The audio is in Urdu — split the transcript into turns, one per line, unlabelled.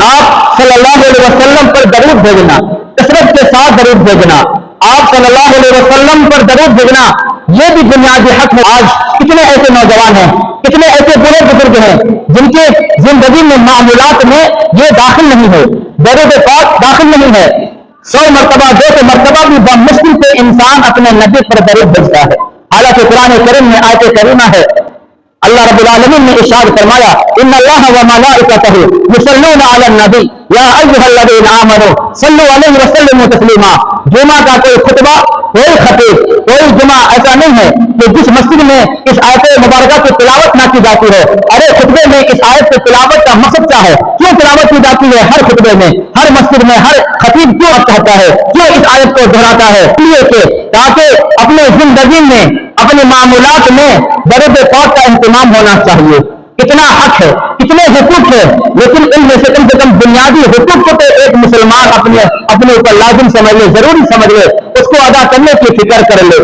آپ صلی اللہ علیہ وسلم پر درود بھیجنا، کثرت کے ساتھ درود بھیجنا، آپ صلی اللہ علیہ وسلم پر درود بھیجنا، یہ بھی بنیادی حق ہے۔ آج کتنے ایسے نوجوان ہیں، کتنے ایسے بڑے بزرگ ہیں جن کے زندگی میں معمولات میں یہ داخل نہیں ہے، درود پاک داخل نہیں ہے۔ 100 مرتبہ 200 مرتبہ بھی بمشکل سے انسان اپنے نبی پر درود بھیجتا ہے، حالانکہ قرآن کریم میں آیت کریمہ ہے، اللہ رب العالمین نے ارشاد فرمایا ان اللہ و ملائکتہ یصلون علی النبی یا ایھا الذین آمنوا صلوا علیہ وسلموا تسلیما۔ جمعہ کا کوئی خطبہ، کوئی خطیب، کوئی جمعہ ایسا نہیں ہے کہ جس مسجد میں اس آیت مبارکہ کی تلاوت نہ کی جاتی ہے۔ ارے خطبے میں اس آیت کی تلاوت کا مقصد کیا ہے؟ کیوں تلاوت کی جاتی ہے ہر خطبے میں، ہر مسجد میں؟ ہر خطیب کیوں کہتا ہے، کیوں اس آیت کو دہراتا ہے؟ اس لیے کہ تاکہ اپنے زندگی میں، اپنے معمولات میں درود پاک کا اہتمام ہونا چاہیے۔ کتنا حق ہے، کتنے حقوق ہے، لیکن ان میں سے کم بنیادی حقوق کو تو ایک مسلمان اپنے اوپر لازم سمجھ لے، ضروری سمجھ لے، اس کو ادا کرنے کی فکر کر لے۔